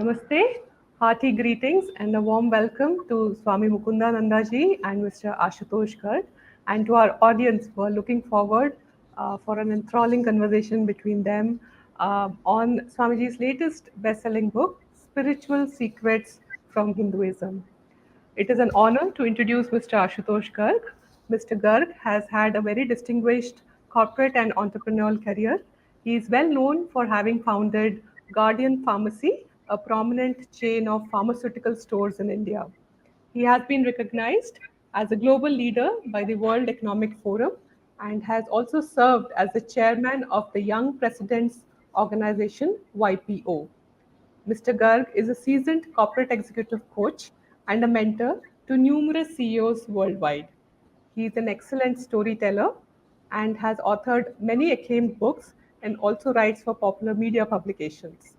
Namaste, hearty greetings, and a warm welcome to Swami Mukundananda ji and Mr. Ashutosh Garg, and to our audience who are looking forward for an enthralling conversation between them on Swamiji's latest best-selling book, Spiritual Secrets from Hinduism. It is an honor to introduce Mr. Ashutosh Garg. Mr. Garg has had a very distinguished corporate and entrepreneurial career. He is well known for having founded Guardian Pharmacy, a prominent chain of pharmaceutical stores in India. He has been recognized as a global leader by the World Economic Forum and has also served as the chairman of the Young Presidents Organization YPO. Mr. Garg is a seasoned corporate executive coach and a mentor to numerous CEOs worldwide. He is an excellent storyteller and has authored many acclaimed books and also writes for popular media publications.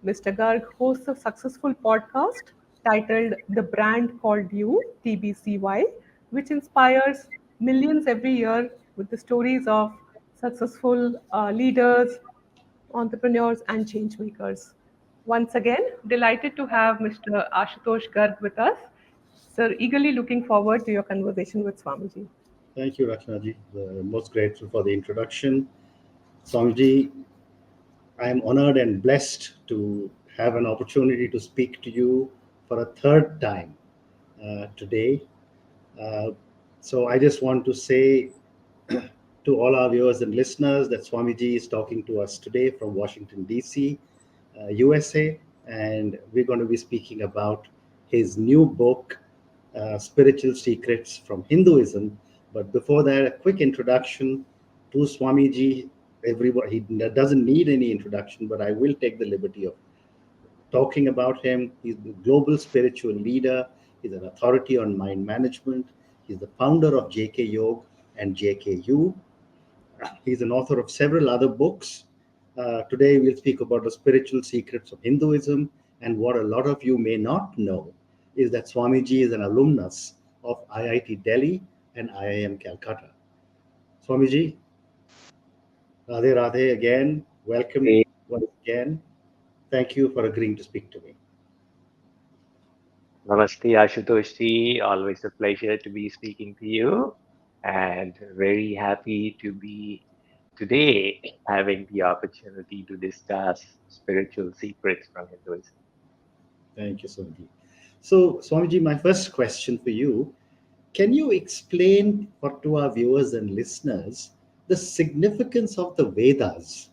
Mr. Garg hosts a successful podcast titled The Brand Called You, TBCY, which inspires millions every year with the stories of successful leaders, entrepreneurs, and change makers. Once again, delighted to have Mr. Ashutosh Garg with us. Sir, eagerly looking forward to your conversation with Swamiji. Thank you, Rachnaji. Most grateful for the introduction. Swamiji, I am honored and blessed to have an opportunity to speak to you for a third time today. Uh, so I just want to say to all our viewers and listeners that Swamiji is talking to us today from Washington, D.C., USA, and we're going to be speaking about his new book, Spiritual Secrets from Hinduism. But before that, a quick introduction to Swamiji. Everybody, he doesn't need any introduction, but I will take the liberty of talking about him. He's the global spiritual leader. He's an authority on mind management. He's the founder of JK Yoga and JKU. He's an author of several other books. Today, we'll speak about the spiritual secrets of Hinduism. And what a lot of you may not know is that Swamiji is an alumnus of IIT Delhi and IIM Calcutta. Swamiji, Radhe Radhe again. Welcome Hey, once again. Thank you for agreeing to speak to me. Namaste, Ashutoshi. Always a pleasure to be speaking to you, and very happy to be today having the opportunity to discuss spiritual secrets from Hinduism. Thank you, Swamiji. So, Swamiji, my first question for you, can you explain to our viewers and listeners the significance of the Vedas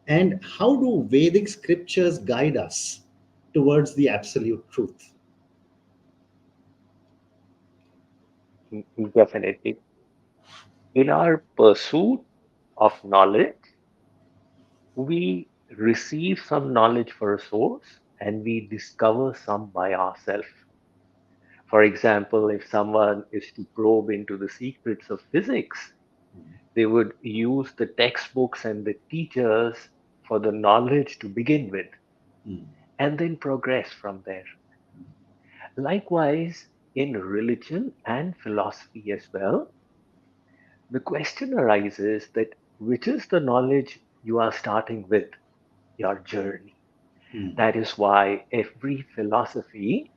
and how do Vedic scriptures guide us towards the absolute truth? Definitely. In our pursuit of knowledge, we receive some knowledge for a source and we discover some by ourselves. For example, if someone is to probe into the secrets of physics, they would use the textbooks and the teachers for the knowledge to begin with Mm. and then progress from there. Likewise, in religion and philosophy as well, the question arises that which is the knowledge you are starting with your journey. Mm. That is why every philosophy,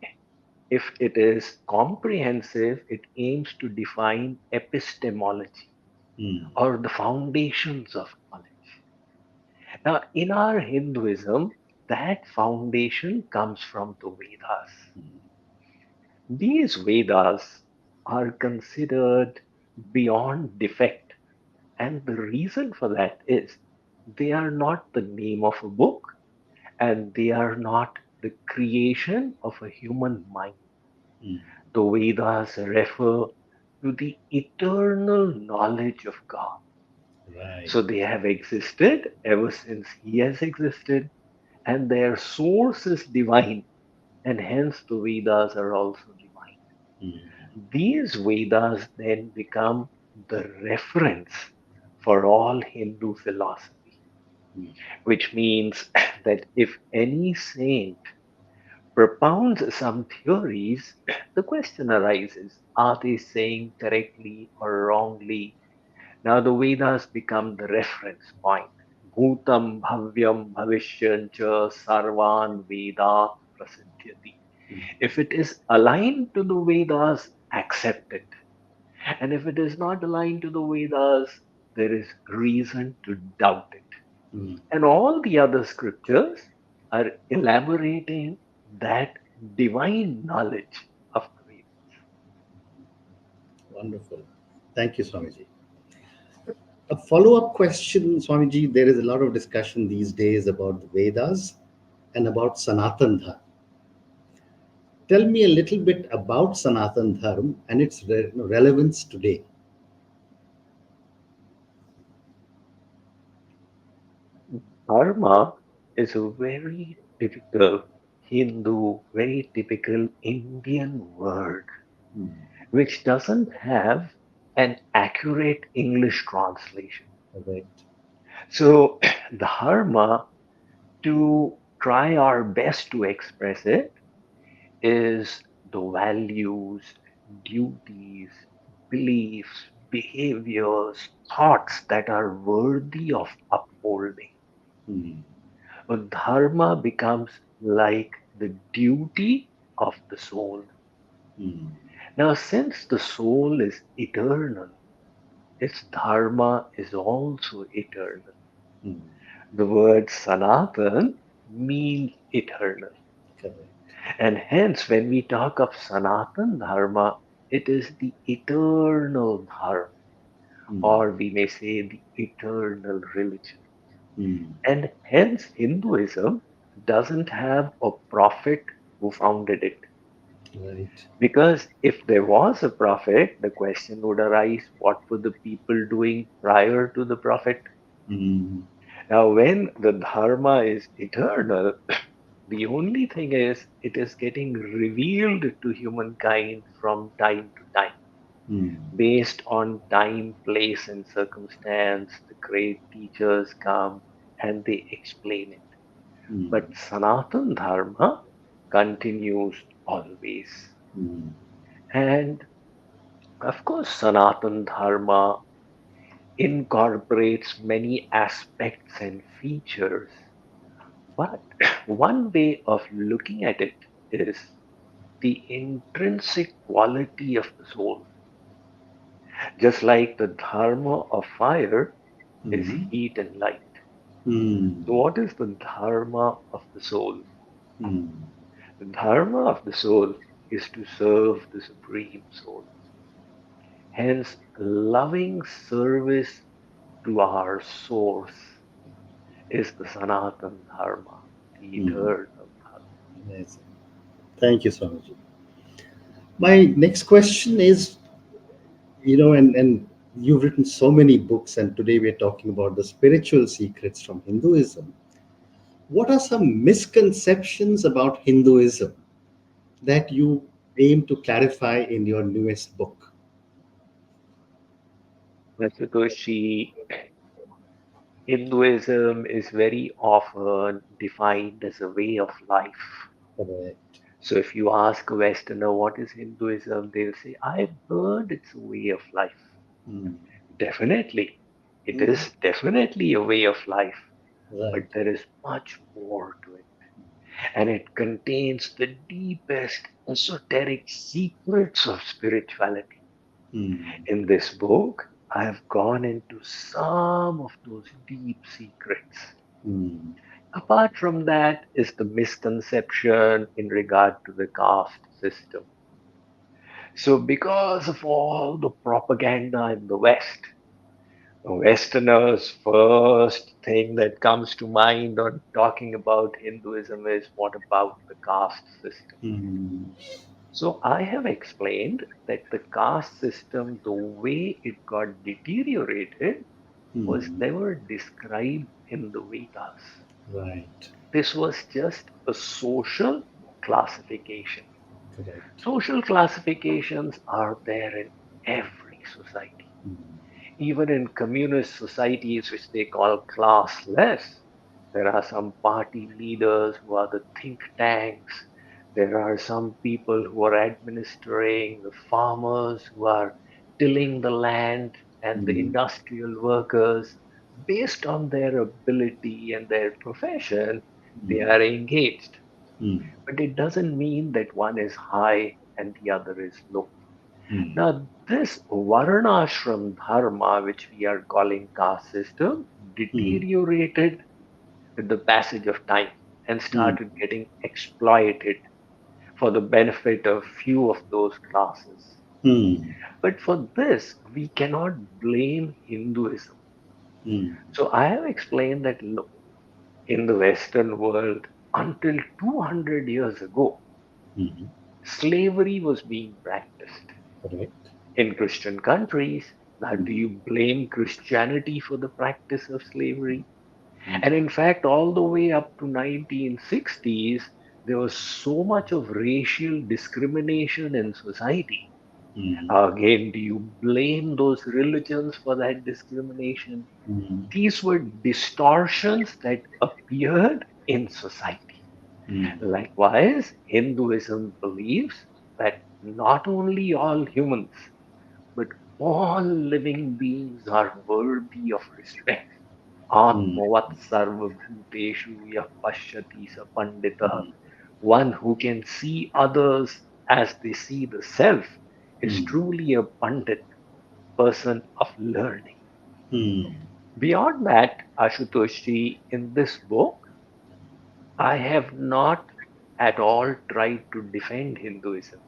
if it is comprehensive, it aims to define epistemology Mm. or the foundations of knowledge. Now, in our Hinduism, that foundation comes from the Vedas. These Vedas are considered beyond defect, and the reason for that is they are not the name of a book and they are not the creation of a human mind. Mm. The Vedas refer to the eternal knowledge of God. Right. So they have existed ever since He has existed, and their source is divine, and hence the Vedas are also divine. Mm. These Vedas then become the reference for all Hindu philosophy, Mm. which means that if any saint propounds some theories, the question arises, are they saying correctly or wrongly? Now the Vedas become the reference point. Bhutam Bhavyam Bhavishyancha Sarvan Vedat Prasidhyati. If it is aligned to the Vedas, accept it. And if it is not aligned to the Vedas, there is reason to doubt it. Mm. And all the other scriptures are elaborating that divine knowledge of the Vedas. Wonderful. Thank you, Swamiji. A follow-up question, Swamiji. There is a lot of discussion these days about the Vedas and about Sanatan Dharma. Tell me a little bit about Sanatan Dharma and its relevance today. Dharma is a very typical Hindu, very typical Indian word Mm. which doesn't have an accurate English translation. Right. So, dharma, to try our best to express it, is the values, duties, beliefs, behaviors, thoughts that are worthy of upholding. Mm. So dharma becomes like the duty of the soul. Mm. Now, since the soul is eternal, its dharma is also eternal. Mm. The word Sanatan means eternal. Correct. And hence, when we talk of Sanatan Dharma, it is the eternal Dharma, Mm. or we may say the eternal religion. Mm. And hence, Hinduism doesn't have a prophet who founded it. Right. Because if there was a prophet, the question would arise, what were the people doing prior to the prophet? Mm. Now, when the Dharma is eternal, the only thing is it is getting revealed to humankind from time to time. Mm. Based on time, place, and circumstance, the great teachers come and they explain it. Mm. But Sanatan Dharma continues always. Mm. And of course, Sanatan Dharma incorporates many aspects and features. But one way of looking at it is the intrinsic quality of the soul. Just like the dharma of fire is Mm. heat and light. Mm. So, what is the dharma of the soul? Mm. The dharma of the soul is to serve the supreme soul. Hence, loving service to our source is the Sanatan Dharma, the Mm. eternal Dharma. Amazing. Thank you, Swamiji. My next question is, and you've written so many books, and today we're talking about the spiritual secrets from Hinduism. What are some misconceptions about Hinduism that you aim to clarify in your newest book? That's because Hinduism is very often defined as a way of life. Correct. So if you ask a Westerner what is Hinduism, they'll say, I've heard it's a way of life. Mm. Definitely, it Mm. is definitely a way of life, but Right. there is much more to it. And it contains the deepest esoteric secrets of spirituality. Mm. In this book, I have gone into some of those deep secrets. Mm. Apart from that is the misconception in regard to the caste system. So, because of all the propaganda in the West, Westerners' first thing that comes to mind on talking about Hinduism is what about the caste system? Mm. So, I have explained that the caste system, the way it got deteriorated, was Mm. never described in the Vedas. Right. This was just a social classification. Correct. Social classifications are there in every society. Mm. Even in communist societies, which they call classless, there are some party leaders who are the think tanks. There are some people who are administering, the farmers who are tilling the land, and the Mm. industrial workers. based on their ability and their profession, they mm, are engaged. mm, But it doesn't mean that one is high and the other is low. mm, Now, this Varnashram Dharma, which we are calling caste system, mm, deteriorated with the passage of time and mm, started getting exploited for the benefit of few of those classes. mm, But for this, we cannot blame Hinduism. mm, So I have explained that look, in the Western world, until 200 years ago, mm. slavery was being practiced Correct. in Christian countries. Now, do Mm, you blame Christianity for the practice of slavery? mm, And in fact, all the way up to 1960s, there was so much of racial discrimination in society. mm, Again, do you blame those religions for that discrimination? mm, These were distortions that appeared in society. mm, Likewise, Hinduism believes that not only all humans, but all living beings are worthy of respect. mm, Atmavat sarvabhuteshu yah pashyati sa pandita. mm, One who can see others as they see the self is mm, truly a pandit, person of learning. mm. Beyond that, Ashutoshji, in this book, I have not at all tried to defend Hinduism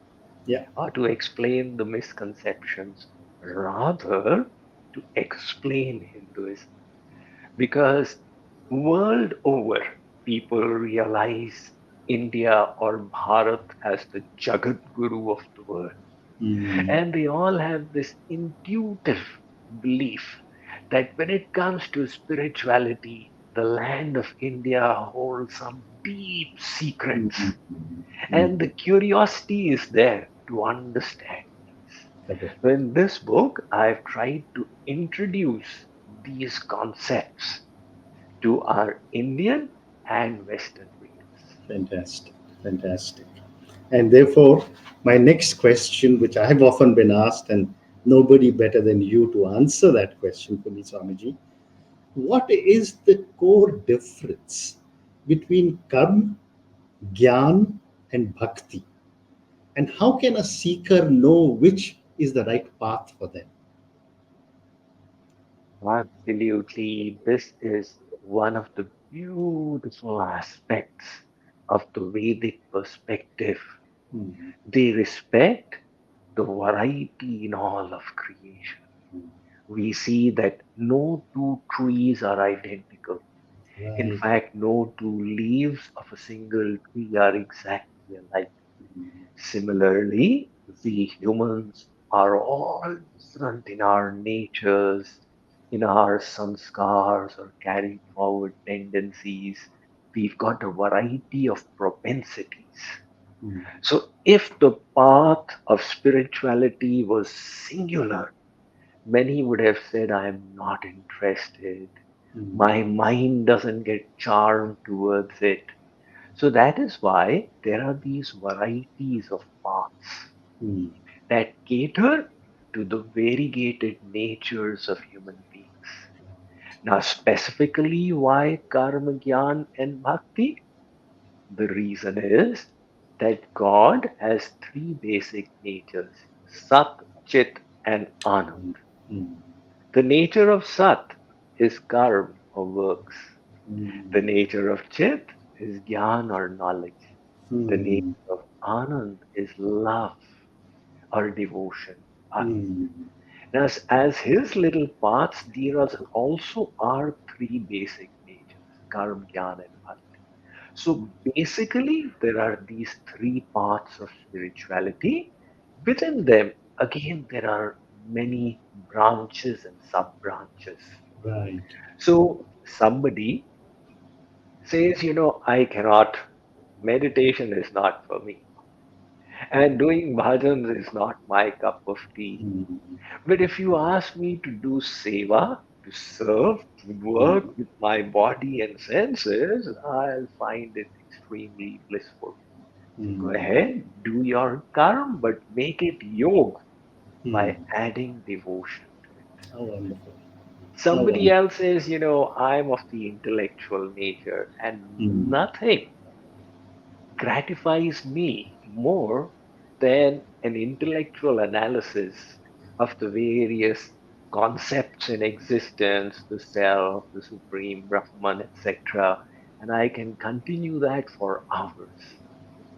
Yeah. or to explain the misconceptions, rather to explain Hinduism. Because world over, people realize India or Bharat as the Jagat Guru of the world. Mm, And they all have this intuitive belief that when it comes to spirituality, the land of India holds some deep mm, secrets. mm, mm. And the curiosity is there to understand. Correct. So in this book, I've tried to introduce these concepts to our Indian and Western readers. Fantastic. Fantastic. And therefore, my next question, which I have often been asked, and nobody better than you to answer that question for me, Swamiji, what is the core difference between karma, gyan, and bhakti? And how can a seeker know which is the right path for them? Absolutely, this is one of the beautiful aspects of the Vedic perspective. Mm, They respect the variety in all of creation. We see that no two trees are identical. In right. fact, no two leaves of a single tree are exactly alike. Similarly, we humans are all different in our natures, in our sanskars or carried forward tendencies. We've got a variety of propensities. Mm, So, if the path of spirituality was singular, many would have said, I'm not interested. mm, My mind doesn't get charmed towards it. So that is why there are these varieties of paths mm, that cater to the variegated natures of human beings. Now, specifically, why karma, gyan, and bhakti? The reason is that God has three basic natures: Sat, Chit, and Anand. mm, mm, The nature of Sat is karma or works. The mm, nature of Chit is Gyan or knowledge. The nature mm, of Anand is love or devotion. Bhakti. mm, Now, as his little paths, there also are three basic natures: Karma, Gyan, and Bhakti. So basically, there are these three paths of spirituality. Within them, again, there are many branches and sub branches. right. So somebody says, I cannot, meditation is not for me, and doing bhajans is not my cup of tea. Mm, But if you ask me to do seva, to serve, to mm, work with my body and senses, I'll find it extremely blissful. So go mm, ahead, do your karma, but make it yoga mm. by adding devotion to it. How wonderful. Oh, Somebody wow. else says, I'm of the intellectual nature, and Mm, nothing gratifies me more than an intellectual analysis of the various concepts in existence, the self, the supreme Brahman, etc. And I can continue that for hours.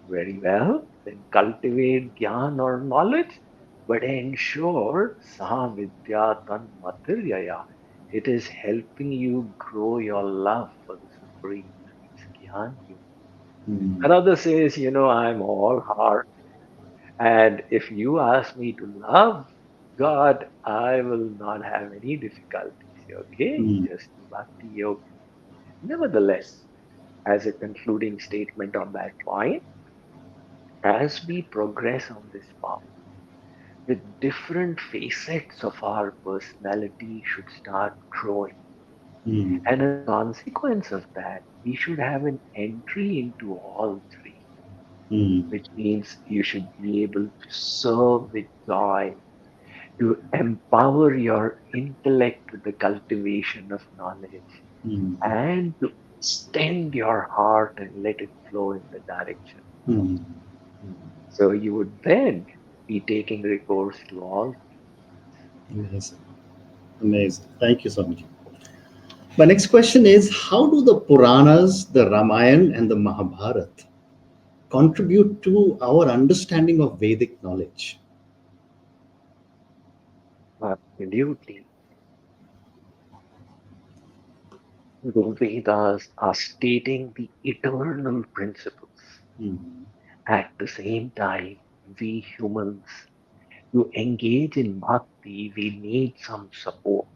Very well, then cultivate Gyan or knowledge, but ensure Savidya Tanmatiryaya. It is helping you grow your love for the Supreme, that is Gyan you. mm, Another says, I'm all heart. And if you ask me to love God, I will not have any difficulties. Okay? mm, Just do Bhakti Yoga. Nevertheless, as a concluding statement on that point, as we progress on this path, the different facets of our personality should start growing. mm, And as a consequence of that, we should have an entry into all three, mm, which means you should be able to serve with joy, to empower your intellect with the cultivation of knowledge, mm, and to extend your heart and let it flow in the direction of love. mm. So you would then be taking recourse to all three. Amazing. Amazing. Thank you so much. My next question is, how do the Puranas, the Ramayana, and the Mahabharata contribute to our understanding of Vedic knowledge? Absolutely. The Vedas are stating the eternal principles. Mm, At the same time, we humans, to engage in bhakti, we need some support.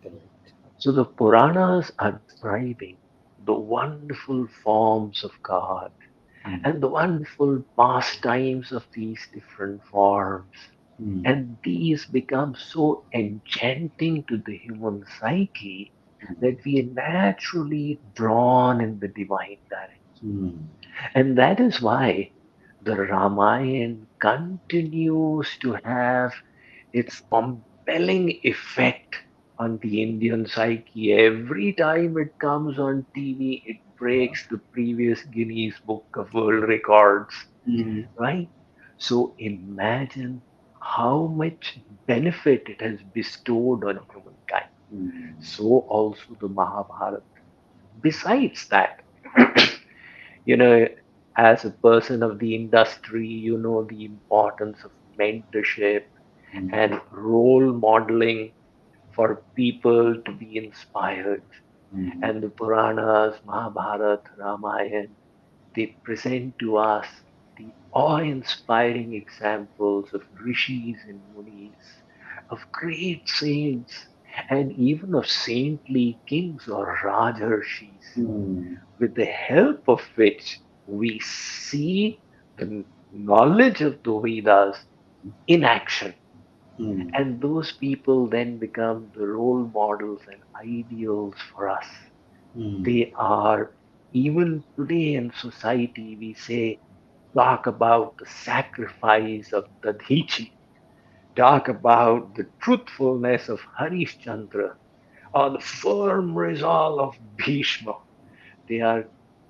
correct. So the Puranas are describing the wonderful forms of God Mm, and the wonderful pastimes of these different forms. mm, And these become so enchanting to the human psyche that we are naturally drawn in the divine direction. mm, And that is why the Ramayana continues to have its compelling effect on the Indian psyche. Every time it comes on TV, it breaks the previous Guinness Book of World Records, mm, right? So imagine how much benefit it has bestowed on humankind. mm, So also the Mahabharata. Besides that, you know, as a person of the industry, you know the importance of mentorship mm, and role modeling for people to be inspired. mm, And the Puranas, Mahabharata, Ramayana, they present to us the awe-inspiring examples of rishis and munis, of great saints, and even of saintly kings or rajarshis, mm, with the help of which we see the knowledge of the Vedas in action. mm, And those people then become the role models and ideals for us. mm, They are, even today in society, we say, talk about the sacrifice of Dadhichi, talk about the truthfulness of Harishchandra, or the firm resolve of Bhishma. They are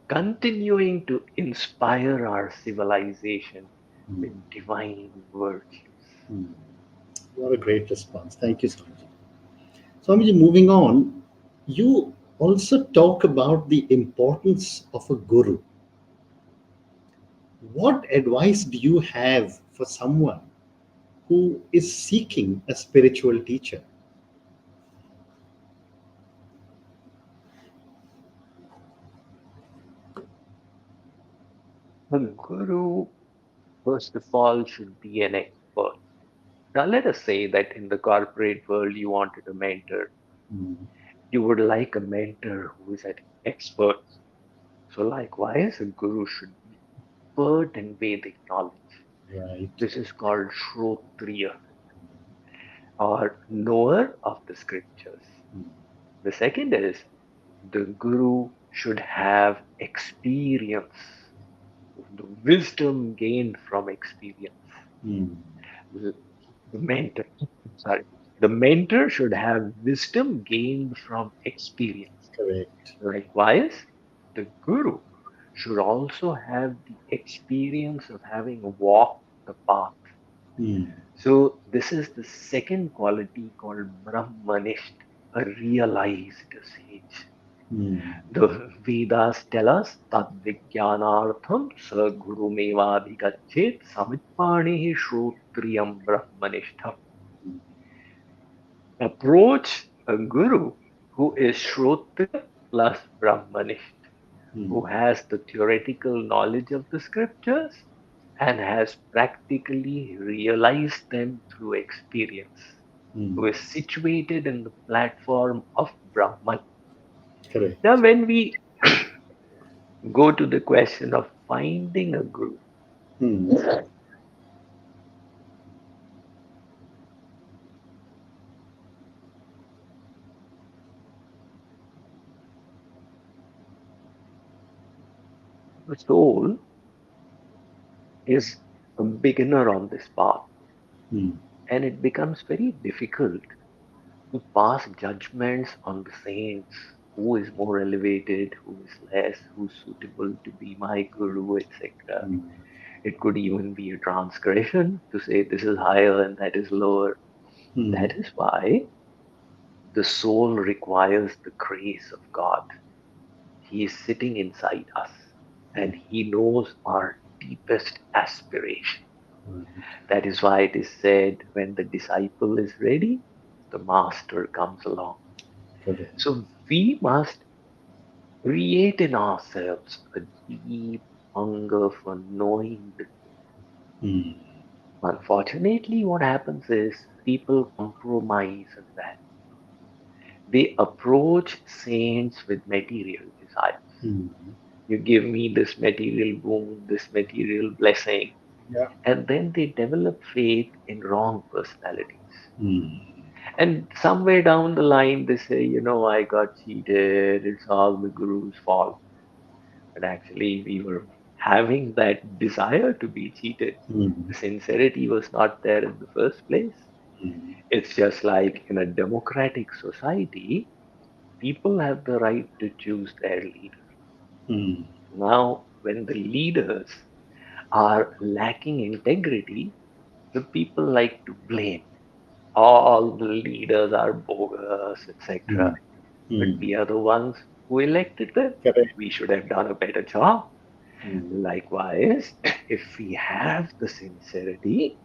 continuing to inspire our civilization mm, with divine virtues. mm. What a great response. Thank you, Swamiji. Swamiji, moving on, you also talk about the importance of a guru. What advice do you have for someone who is seeking a spiritual teacher? A guru, first of all, should be an expert. Now, let us say that in the corporate world you wanted a mentor. Mm, You would like a mentor who is an expert. So, likewise, a guru should be expert in Vedic knowledge. right. This is called Shrotriya, or knower of the scriptures. Mm, The second is the guru should have experience, the wisdom gained from experience. mm, The mentor, sorry. The mentor should have wisdom gained from experience. Correct. Likewise, the guru should also have the experience of having walked the path. Hmm. So, this is the second quality called Brahmanist, a realized sage. Hmm. The Vedas tell us that Vijnanartham sa guru mevadhigachet samitpanihi shrotriyam brahmanishtham. Approach a guru who is Shrotriya plus Brahmanist, Hmm. who has the theoretical knowledge of the scriptures and has practically realized them through experience, Hmm. who is situated in the platform of Brahman. Now, Correct. when we go to the question of finding a guru, Hmm. the soul is a beginner on this path, Hmm. and it becomes very difficult to pass judgments on the saints, who is more elevated, who is less, who's suitable to be my guru, etc. Hmm. It could even be a transgression to say this is higher and that is lower. Hmm. That is why the soul requires the grace of God. He is sitting inside us Hmm. and He knows our deepest aspiration. Right. That is why it is said when the disciple is ready, the master comes along. Correct. So we must create in ourselves a deep hunger for knowing the truth. Hmm. Unfortunately, what happens is people compromise in that. They approach saints with material desires. Hmm. You give me this material boon, this material blessing, Yeah. and then they develop faith in wrong personalities. Hmm. And somewhere down the line, they say, I got cheated, it's all the guru's fault. But actually, we were having that desire to be cheated. Hmm. The sincerity was not there in the first place. Hmm. It's just like in a democratic society, people have the right to choose their leader. Hmm. Now, when the leaders are lacking integrity, the people like to blame. All the leaders are bogus, Hmm. etc. But Hmm. we are the ones who elected them. Correct. We should have done a better job. Hmm. Likewise, if we have the sincerity,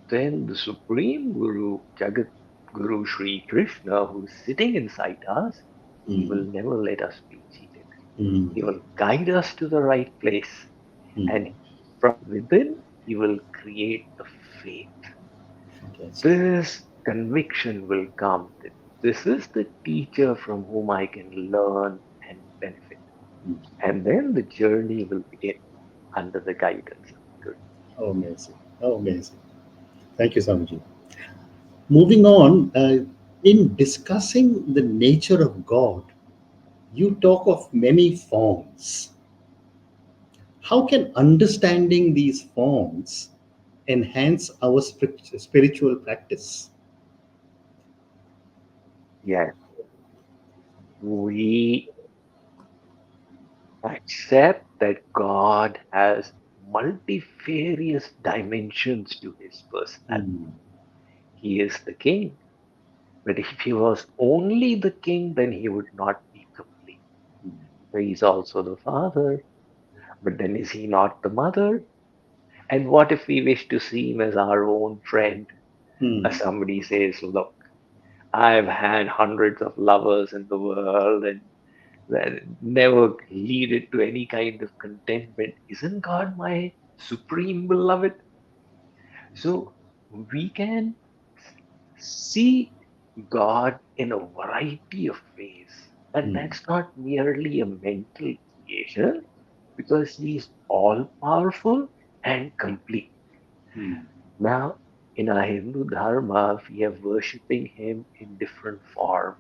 then the Supreme Guru, Jagat Guru Sri Krishna, who is sitting inside us, he Hmm. will never let us be cheated. Hmm. He will guide us to the right place. Hmm. And from within, he will create the faith. Fantastic. This conviction will come that this is the teacher from whom I can learn and benefit. Hmm. And then the journey will begin under the guidance of the Guru. Oh, amazing. Oh, amazing. Thank you, Swamiji. Moving on, in discussing the nature of God, you talk of many forms. How can understanding these forms enhance our spiritual practice? Yes, we accept that God has multifarious dimensions to his personality. Hmm. He is the king. But if he was only the king, then he would not be complete. So he's also the father. But then is he not the mother? And what if we wish to see him as our own friend? As Hmm. somebody says, look, I've had hundreds of lovers in the world and that never leaded to any kind of contentment. Isn't God my supreme beloved? So we can see God in a variety of ways. And Hmm. that's not merely a mental creation because He is all powerful and complete. Hmm. Now, in our Hindu Dharma, we are worshipping Him in different forms.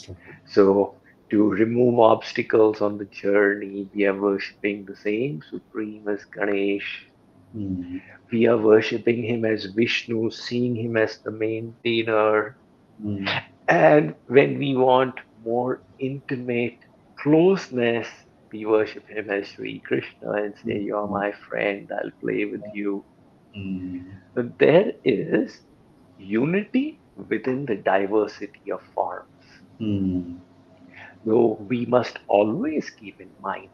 Okay. So, to remove obstacles on the journey, we are worshipping the same Supreme as Ganesh. Hmm. We are worshipping him as Vishnu, seeing him as the maintainer. mm, And when we want more intimate closeness, we worship him as Sri Krishna and say, "You're mm, my friend, I'll play with you." mm, But there is unity within the diversity of forms. mm, Though we must always keep in mind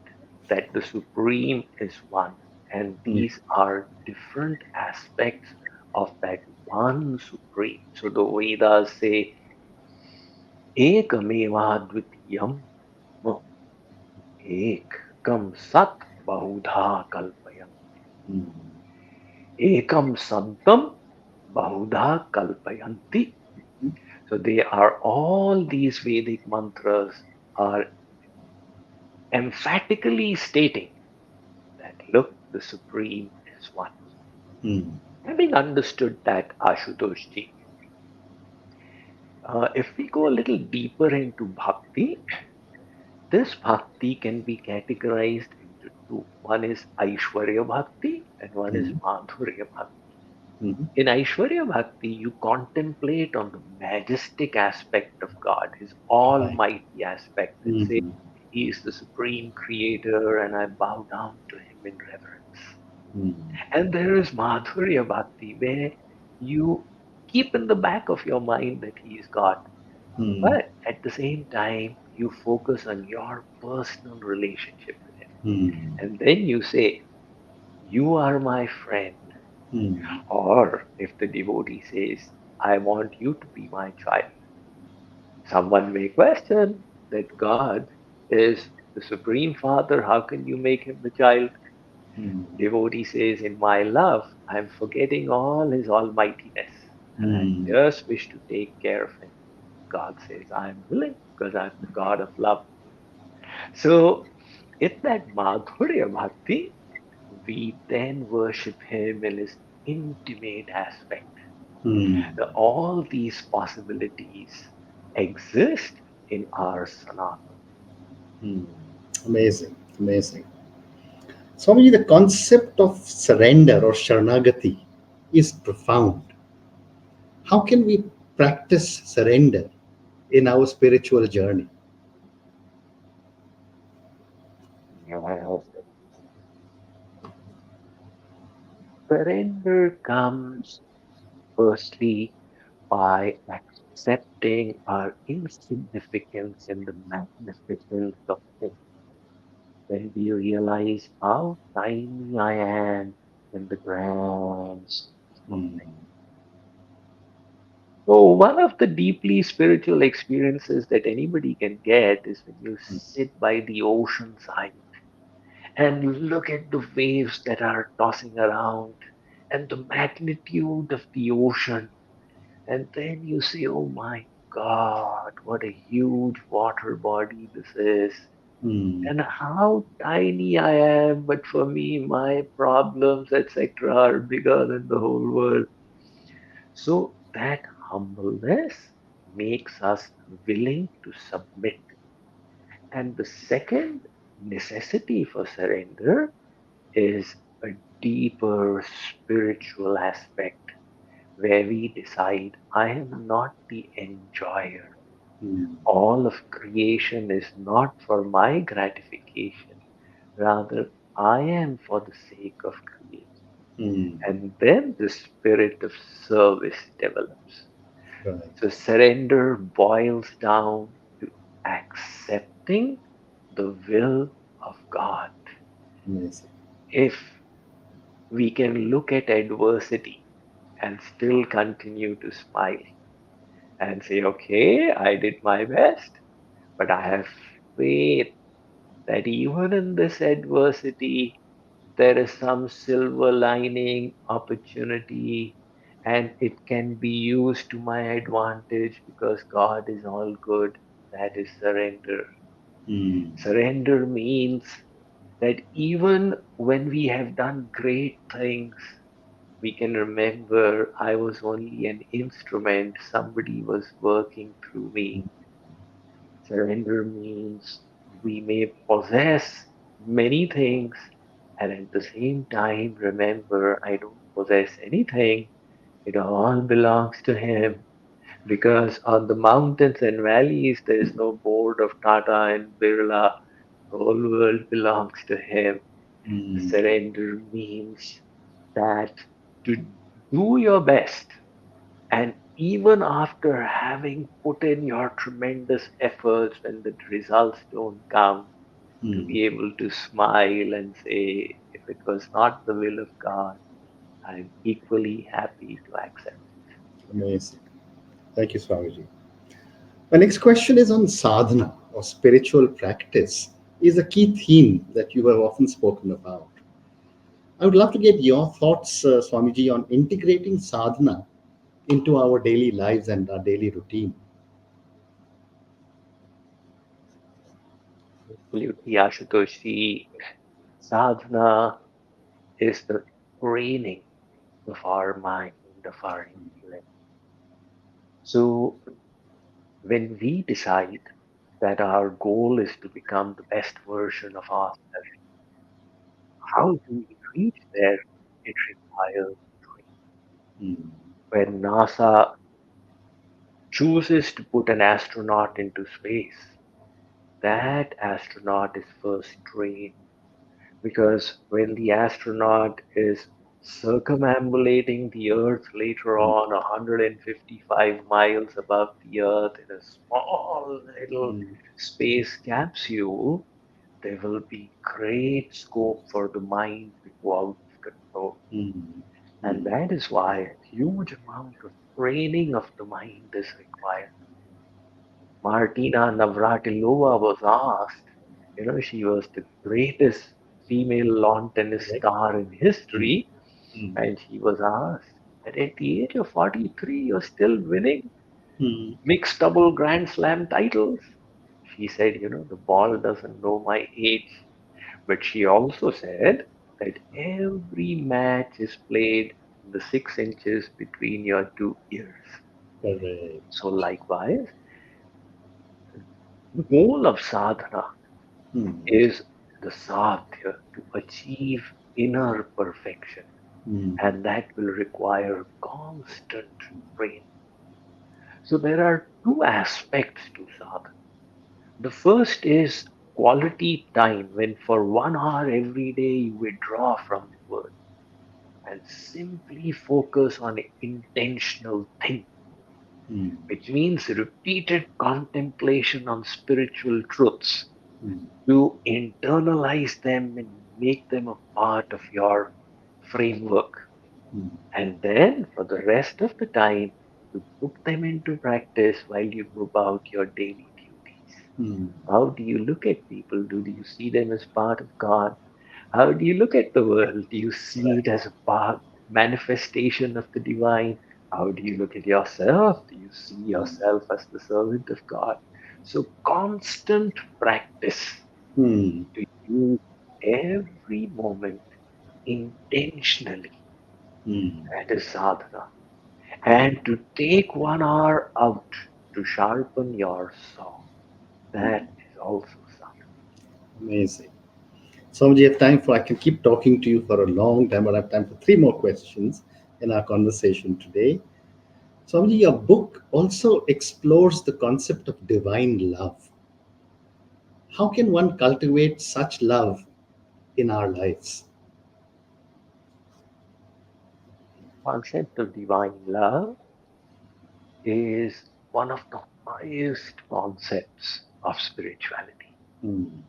that the Supreme is one, and mm, these are different aspects of that one Supreme. So the Vedas say, Ekameva Dvitiyam Ekam Sat Bahudha Kalpayam. mm, Ekam Santam Bahudha Kalpayanti. So they are all these Vedic mantras are emphatically stating that look, the Supreme is one. mm, Having understood that, Ashutoshji, if we go a little deeper into bhakti, this bhakti can be categorized into two. One is Aishwarya Bhakti and one is mm, Madhurya Bhakti. mm. In Aishwarya Bhakti, you contemplate on the majestic aspect of God, His Right. almighty aspect, and say, Mm, He is the supreme creator, and I bow down to Him in reverence. mm, And there is Madhurya Bhakti, where you keep in the back of your mind that He is God. mm, But at the same time, you focus on your personal relationship with Him. mm, And then you say, You are my friend. mm, Or if the devotee says, I want you to be my child. Someone may question that God is the Supreme Father. How can you make Him the child? mm, Devotee says, In my love, I'm forgetting all His almightiness and I mm, just wish to take care of Him. God says, I'm willing because I'm the God of love. So, in that Madhurya Bhakti, we then worship Him in His intimate aspect. mm, All these possibilities exist in our Sanatan. mm. Amazing, amazing. Swamiji, the concept of surrender or Sharanagati is profound. How can we practice surrender in our spiritual journey? Well, surrender comes firstly by accepting our insignificance in the magnificence of things. When we realize how tiny I am in the grand scheme of Mm, things. So, one of the deeply spiritual experiences that anybody can get is when you sit by the ocean side and look at the waves that are tossing around and the magnitude of the ocean. And then you say, oh my God, what a huge water body this is. mm, And how tiny I am, but for me, my problems, etc., are bigger than the whole world. So that humbleness makes us willing to submit. And the second necessity for surrender is a deeper spiritual aspect where we decide I am not the enjoyer. mm, All of creation is not for my gratification, rather, I am for the sake of creation. mm. And then the spirit of service develops. Right. So surrender boils down to accepting the will of God. Amazing. If we can look at adversity and still continue to smile and say, okay, I did my best, but I have faith that even in this adversity, there is some silver lining opportunity and it can be used to my advantage because God is all good. That is surrender. Mm, Surrender means that even when we have done great things, we can remember I was only an instrument, somebody was working through me. Surrender means we may possess many things and at the same time remember I don't possess anything. It all belongs to Him. Because on the mountains and valleys, there is no board of Tata and Birla. The whole world belongs to him. Mm. Surrender means that to do your best, and even after having put in your tremendous efforts, when the results don't come, to Mm. be able to smile and say, if it was not the will of God, I'm equally happy to accept. Amazing. Thank you, Swamiji. My next question is on sadhana or spiritual practice, is a key theme that you have often spoken about. I would love to get your thoughts, Swamiji, on integrating sadhana into our daily lives and our daily routine. Absolutely, Ashutoshi. Sadhana is the training of our mind, of our intellect. So when we decide that our goal is to become the best version of ourselves, how do we reach there? It requires training. Mm. When NASA chooses to put an astronaut into space, that astronaut is first trained, because when the astronaut is circumambulating the Earth later Mm. on 155 miles above the Earth in a small little Mm. space capsule, there will be great scope for the mind to go out of control. Mm. And Mm. that is why a huge amount of training of the mind is required. Martina Navratilova was asked, she was the greatest female lawn tennis Correct. star in Mm. history, Mm. and she was asked that at the age of 43, you're still winning Mm. mixed double Grand Slam titles. She said, the ball doesn't know my age. But she also said that every match is played in the 6 inches between your two ears. Correct. So, likewise, the goal of sadhana Mm. is the sadhya to achieve inner perfection, Mm. and that will require constant training. So, there are two aspects to sadhana. The first is quality time, when for 1 hour every day you withdraw from the world and simply focus on intentional thinking, Mm. which means repeated contemplation on spiritual truths Mm. to internalize them and make them a part of your framework. Mm. And then for the rest of the time, to put them into practice while you go about your daily duties. Mm. How do you look at people? Do you see them as part of God? How do you look at the world? Do you see it as a part, manifestation of the divine? How do you look at yourself? Do you see Mm. yourself as the servant of God? So, constant practice Mm. to use every moment intentionally. Mm. That is sadhana. And to take 1 hour out to sharpen your saw. Mm. That is also sadhana. Amazing. Swamiji, you have time for, I can keep talking to you for a long time, but I have time for three more questions in our conversation today. Swamiji, your book also explores the concept of divine love. How can one cultivate such love in our lives? Concept of divine love is one of the highest concepts of spirituality. Mm.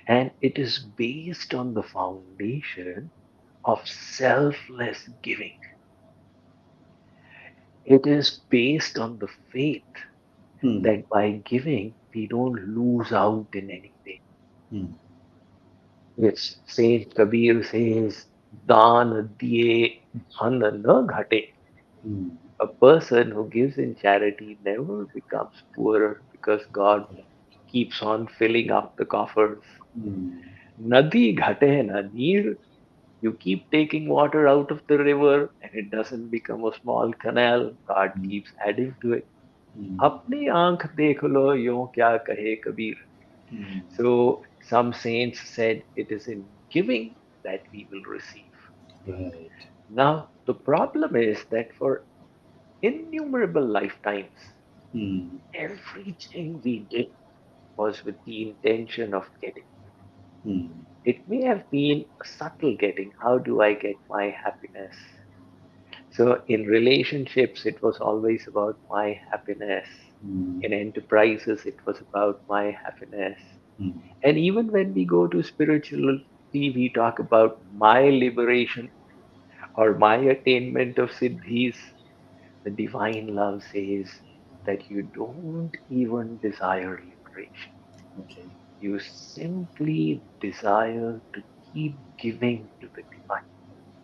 And it is based on the foundation of selfless giving. It is based on the faith Mm. that by giving, we don't lose out in anything. Mm. It's Saint Kabir says, "Dan diye dhan na ghate." Mm. A person who gives in charity never becomes poorer, because God keeps on filling up the coffers. Mm. Nadi ghate na neer. You keep taking water out of the river and it doesn't become a small canal. God keeps adding to it. Mm. अपनी आंख देख लो यूं क्या कहे Kabir. Mm. So some saints said it is in giving that we will receive. Right. Now the problem is that for innumerable lifetimes, mm, everything we did was with the intention of getting. mm, It may have been a subtle getting. How do I get my happiness? So in relationships, it was always about my happiness. mm, In enterprises, it was about my happiness. mm. And even when we go to spirituality, we talk about my liberation or my attainment of siddhis. The divine love says that you don't even desire liberation. Okay. You simply desire to keep giving to the divine.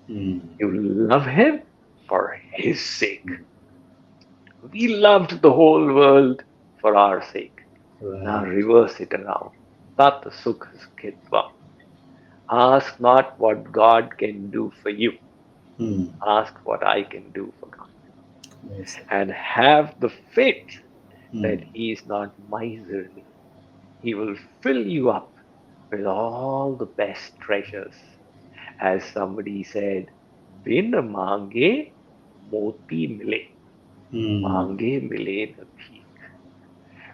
Mm, You love him for his sake. mm. We loved the whole world for our sake. Now Right. reverse it around. Tat sukh skitva. Ask not what God can do for you. Mm, Ask what I can do for God. amazing. And have the faith Mm, that He is not miserly. He will fill you up with all the best treasures. As somebody said, bin mange moti mile. mm, Mange mile na bhi.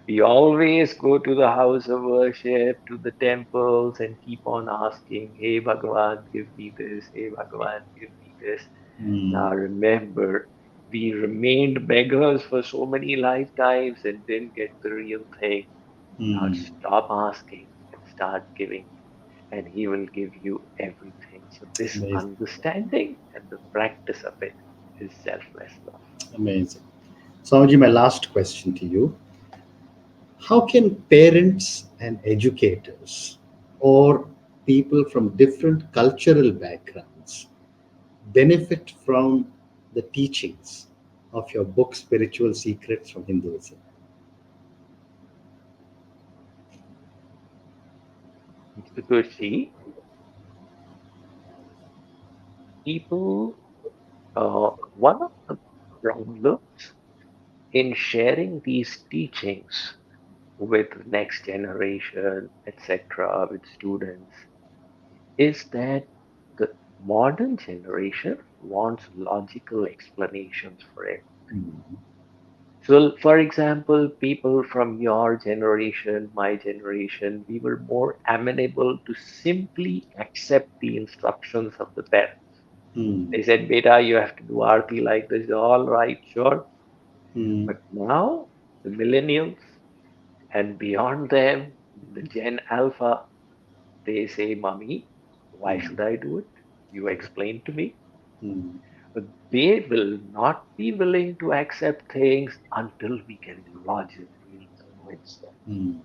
We always go to the house of worship, to the temples, and keep on asking, Hey Bhagavan, give me this. Hey Bhagavan, give me this. mm, Now remember, we remained beggars for so many lifetimes and didn't get the real thing. Now mm. stop asking and start giving, and He will give you everything. So, this Amazing. understanding and the practice of it is selfless love. Amazing. Swamiji, my last question to you. How can parents and educators or people from different cultural backgrounds benefit from the teachings of your book, Spiritual Secrets from Hinduism? Because, see, people, one of the problems in sharing these teachings with next generation, etc., with students, is that the modern generation wants logical explanations for it. Mm, So, for example, people from your generation, my generation, we were more amenable to simply accept the instructions of the parents. mm, They said, Beta, you have to do arti like this. All right, sure. mm, But now, the millennials and beyond them, the Gen Alpha, they say, Mommy, why mm, should I do it? You explain to me. mm, But they will not be willing to accept things until we can logically convince them. mm,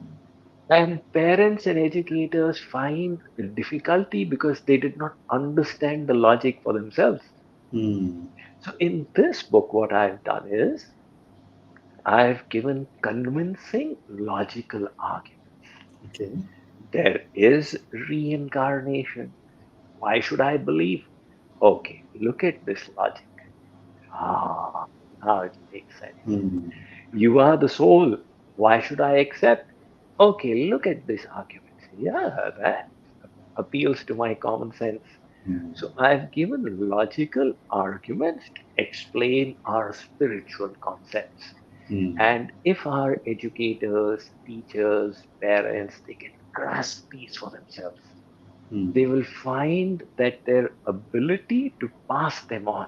And parents and educators find difficulty because they did not understand the logic for themselves. mm. So, in this book, what I've done is I've given convincing logical argument. Okay. There is reincarnation. Why should I believe? Okay, look at this logic. Ah, now it makes sense. Mm, You are the soul. Why should I accept? Okay, look at this argument. Yeah, that appeals to my common sense. mm, So I've given logical arguments to explain our spiritual concepts. mm, And if our educators, teachers, parents, they can grasp these for themselves, mm, they will find that their ability to pass them on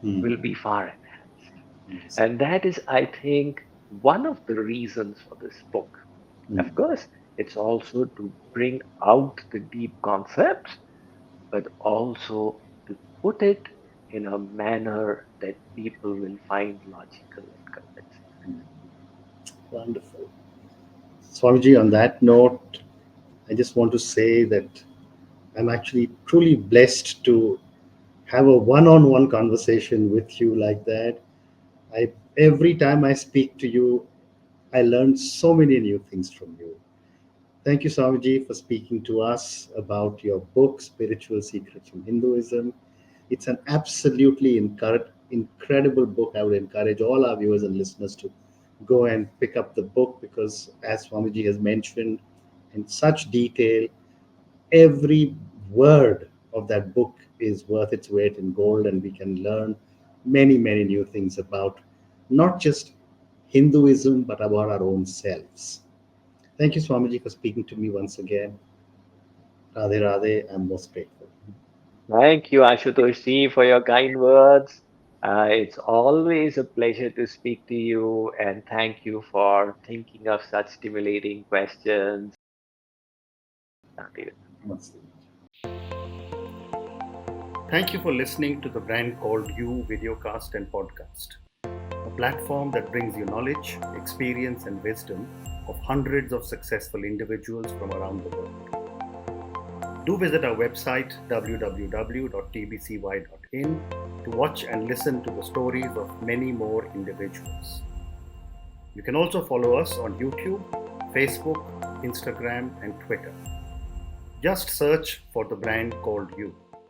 mm. will be far enhanced. Yes. And that is, I think, one of the reasons for this book. Mm, Of course, it's also to bring out the deep concepts, but also to put it in a manner that people will find logical and convincing. mm. Wonderful. Swamiji, on that note, I just want to say that I'm actually truly blessed to have a one-on-one conversation with you like that. I every time I speak to you, I learn so many new things from you. Thank you, Swamiji, for speaking to us about your book, Spiritual Secrets from Hinduism. It's an absolutely incredible book. I would encourage all our viewers and listeners to go and pick up the book because, as Swamiji has mentioned in such detail, every word of that book is worth its weight in gold, and we can learn many, many new things about not just Hinduism, but about our own selves. Thank you, Swamiji, for speaking to me once again. Radhe Radhe, I'm most grateful. Thank you, Ashutoshi, for your kind words. It's always a pleasure to speak to you, and thank you for thinking of such stimulating questions. Namaste. Thank you for listening to the brand called You Videocast and Podcast, a platform that brings you knowledge, experience, and wisdom of hundreds of successful individuals from around the world. Do visit our website www.tbcy.in to watch and listen to the stories of many more individuals. You can also follow us on YouTube, Facebook, Instagram, and Twitter. Just search for the brand called You.